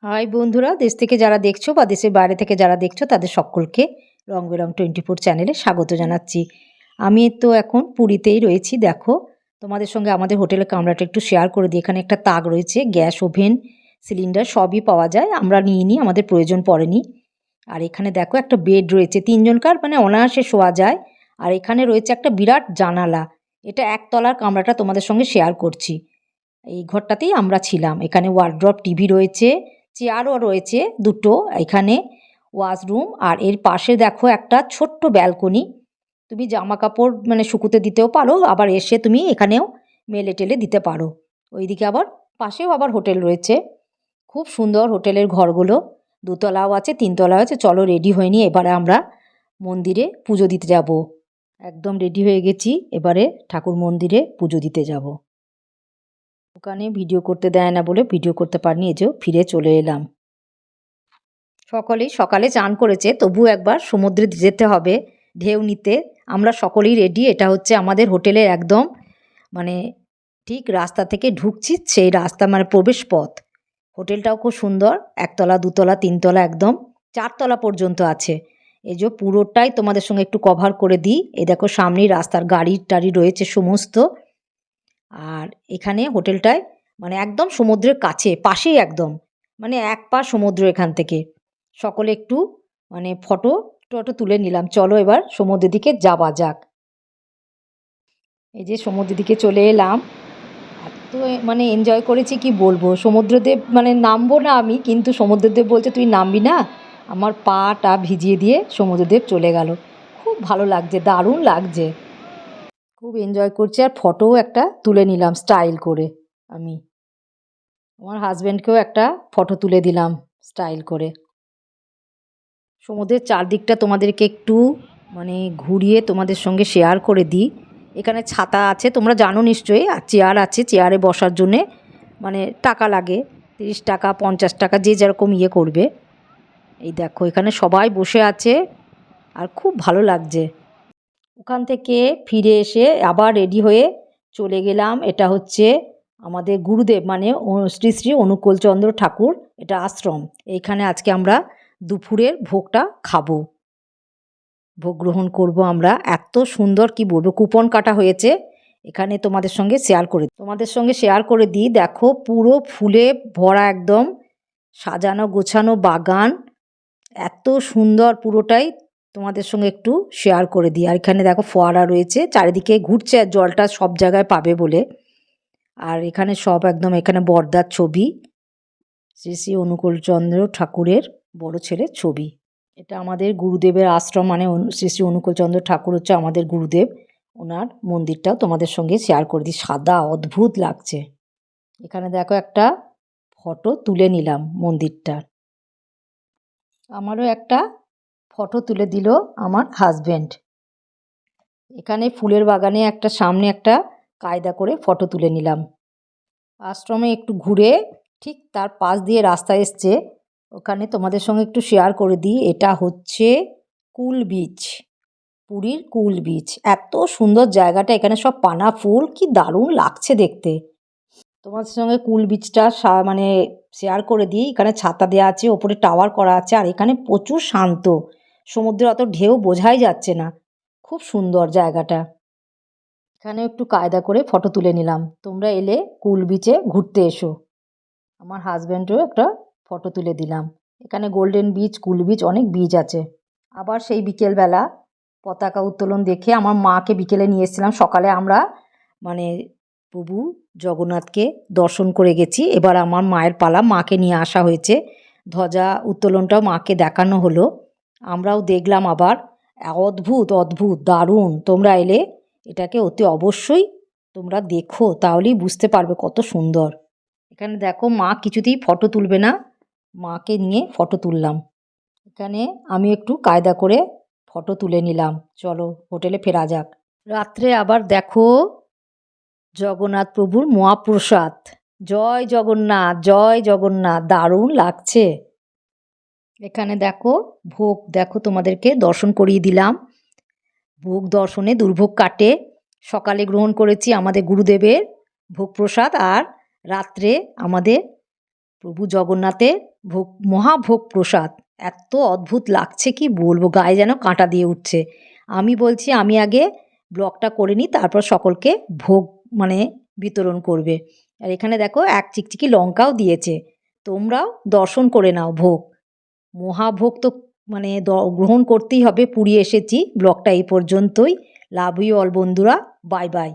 High বন্ধুরা, দেশ থেকে যারা দেখছো বা দেশের বাইরে থেকে যারা দেখছো তাদের সকলকে রং বেরং 24 চ্যানেলে স্বাগত জানাচ্ছি। আমি তো এখন পুরীতেই রয়েছি। দেখো, তোমাদের সঙ্গে আমাদের হোটেলের কামরাটা একটু শেয়ার করে দিই। এখানে একটা তাক রয়েছে, গ্যাস ওভেন, সিলিন্ডার সবই পাওয়া যায়। আমরা নিইনি, আমাদের প্রয়োজন পড়েনি। আর এখানে দেখো একটা বেড রয়েছে, তিনজনকার মানে অনায়াসে শোয়া যায়। আর এখানে রয়েছে একটা বিরাট জানালা। এটা একতলার কামরাটা তোমাদের সঙ্গে শেয়ার করছি। এই ঘরটাতেই আমরা ছিলাম। এখানে ওয়ার্ড্রপ, টিভি রয়েছে, চেয়ারও রয়েছে দুটো। এখানে ওয়াশরুম, আর এর পাশে দেখো একটা ছোট্ট ব্যালকনি। তুমি জামা কাপড় মানে শুকুতে দিতেও পারো, আবার এসে তুমি এখানেও মেলে টেলে দিতে পারো। ওইদিকে আবার পাশেও আবার হোটেল রয়েছে। খুব সুন্দর হোটেলের ঘরগুলো, দুতলাও আছে, তিনতলাও আছে। চলো রেডি হয়ে নিয়ে এবারে আমরা মন্দিরে পুজো দিতে যাব। একদম রেডি হয়ে গেছি, এবারে ঠাকুর মন্দিরে পুজো দিতে যাব। ওখানে ভিডিও করতে দেয় না বলে ভিডিও করতে পারিনি, এই যে ফিরে চলে এলাম। সকলেই সকালে চান করেছে, তবু একবার সমুদ্রে যেতে হবে ঢেউ নিতে। আমরা সকলেই রেডি। এটা হচ্ছে আমাদের হোটেলের একদম মানে ঠিক রাস্তা থেকে ঢুকছি, সেই রাস্তা মানে প্রবেশ পথ। হোটেলটাও খুব সুন্দর, একতলা, দুতলা, তিনতলা, একদম চারতলা পর্যন্ত আছে। এই যে পুরোটাই তোমাদের সঙ্গে একটু কভার করে দিই। এই দেখো সামনেই রাস্তার গাড়ি টাড়ি রয়েছে সমস্ত। আর এখানে হোটেলটায় মানে একদম সমুদ্রের কাছে, পাশেই একদম, মানে এক পা সমুদ্র এখান থেকে। সকলে একটু মানে ফটো টটো তুলে নিলাম। চলো এবার সমুদ্রের দিকে যাওয়া যাক। এই যে সমুদ্রের দিকে চলে এলাম। এত মানে এনজয় করেছি কি বলবো। সমুদ্রদেব মানে নামবো না আমি, কিন্তু সমুদ্রদেব বলছে তুই নামবি না। আমার পাটা ভিজিয়ে দিয়ে সমুদ্রদেব চলে গেল। খুব ভালো লাগছে, দারুণ লাগছে। খুব এনজয় করছি, আর ফটোও একটা তুলে নিলাম স্টাইল করে। আমি আমার হাজব্যান্ডকেও একটা ফটো তুলে দিলাম স্টাইল করে। সমুদ্রের চারদিকটা তোমাদেরকে একটু মানে ঘুরিয়ে তোমাদের সঙ্গে শেয়ার করে দিই। এখানে ছাতা আছে, তোমরা জানো নিশ্চয়ই। আর চেয়ার আছে, চেয়ারে বসার জন্যে মানে টাকা লাগে, 30 টাকা 50 টাকা, যে যেরকম ইয়ে করবে। এই দেখো এখানে সবাই বসে আছে, আর খুব ভালো লাগছে। ওখান থেকে ফিরে এসে আবার রেডি হয়ে চলে গেলাম। এটা হচ্ছে আমাদের গুরুদেব মানে শ্রী শ্রী অনুকূলচন্দ্র ঠাকুর, এটা আশ্রম। এইখানে আজকে আমরা দুপুরের ভোগটা খাবো, ভোগ গ্রহণ করব আমরা। এত সুন্দর কি বলবো, কুপন কাটা হয়েছে। এখানে তোমাদের সঙ্গে শেয়ার করে দিই। দেখো পুরো ফুলে ভরা, একদম সাজানো গোছানো বাগান। এত সুন্দর পুরোটাই তোমাদের সঙ্গে একটু শেয়ার করে দিই। আর এখানে দেখো ফোয়ারা রয়েছে, চারিদিকে ঘুরছে, আর জলটা সব জায়গায় পাবে বলে। আর এখানে সব একদম, এখানে বর্দার ছবি, শ্রী শ্রী অনুকূলচন্দ্র ঠাকুরের বড় ছেলের ছবি। এটা আমাদের গুরুদেবের আশ্রম, মানে শ্রী শ্রী অনুকূলচন্দ্র ঠাকুর হচ্ছে আমাদের গুরুদেব। ওনার মন্দিরটাও তোমাদের সঙ্গে শেয়ার করে দিই, সাদা অদ্ভুত লাগছে। এখানে দেখো একটা ফটো তুলে নিলাম মন্দিরটার। আমারও একটা ফটো তুলে দিল আমার হাজব্যান্ড। এখানে ফুলের বাগানে একটা সামনে একটা কায়দা করে ফটো তুলে নিলাম। আশ্রমে একটু ঘুরে ঠিক তার পাশ দিয়ে রাস্তা এসছে, ওখানে তোমাদের সঙ্গে একটু শেয়ার করে দিই। এটা হচ্ছে কুল বিচ, পুরীর কুল বিচ। এত সুন্দর জায়গাটা, এখানে সব পানা ফুল, কি দারুণ লাগছে দেখতে। তোমাদের সঙ্গে কুল বিচটা মানে শেয়ার করে দিই। এখানে ছাতা দেওয়া আছে, ওপরে টাওয়ার করা আছে, আর এখানে প্রচুর শান্ত। সমুদ্রের অত ঢেউ বোঝাই যাচ্ছে না, খুব সুন্দর জায়গাটা। এখানে একটু কায়দা করে ফটো তুলে নিলাম। তোমরা এলে কুল বিচে ঘুরতে এসো। আমার হাজব্যান্ডও একটা ফটো তুলে দিলাম। এখানে গোল্ডেন বিচ, কুল বিচ, অনেক বিচ আছে। আবার সেই বিকেলবেলা পতাকা উত্তোলন দেখে আমার মাকে বিকেলে নিয়ে এসেছিলাম। সকালে আমরা মানে প্রভু জগন্নাথকে দর্শন করে গেছি। এবার আমার মায়ের পালা, মাকে নিয়ে আসা হয়েছে। ধ্বজা উত্তোলনটাও মাকে দেখানো হলো, আমরাও দেখলাম। আবার অদ্ভুত অদ্ভুত দারুণ। তোমরা এলে এটাকে অতি অবশ্যই তোমরা দেখো, তাহলেই বুঝতে পারবে কত সুন্দর। এখানে দেখো মা কিছুতেই ফটো তুলবে না, মাকে নিয়ে ফটো তুললাম। এখানে আমি একটু কায়দা করে ফটো তুলে নিলাম। চলো হোটেলে ফেরা যাক। রাত্রে আবার দেখো জগন্নাথ প্রভুর মহাপ্রসাদ। জয় জগন্নাথ, জয় জগন্নাথ, দারুণ লাগছে। এখানে দেখো ভোগ, দেখো তোমাদেরকে দর্শন করিয়ে দিলাম। ভোগ দর্শনে দুর্ভোগ কাটে। সকালে গ্রহণ করেছি আমাদের গুরুদেবের ভোগ প্রসাদ, আর রাত্রে আমাদের প্রভু জগন্নাথের ভোগ, মহাভোগ প্রসাদ এত অদ্ভুত লাগছে কি বলবো, গায়ে যেন কাঁটা দিয়ে উঠছে। আমি বলছি আমি আগে ব্লগটা করে নিই, তারপর সকলকে ভোগ মানে বিতরণ করবে। আর এখানে দেখো এক চিকচিকি লঙ্কাও দিয়েছে, তোমরাও দর্শন করে নাও ভোগ। মহাভোগ তো মানে গ্রহণ করতেই হবে। পুরী এসেছি, ব্লগটা এই পর্যন্তই। লাভ ইউ অল বন্ধুরা, বাই বাই।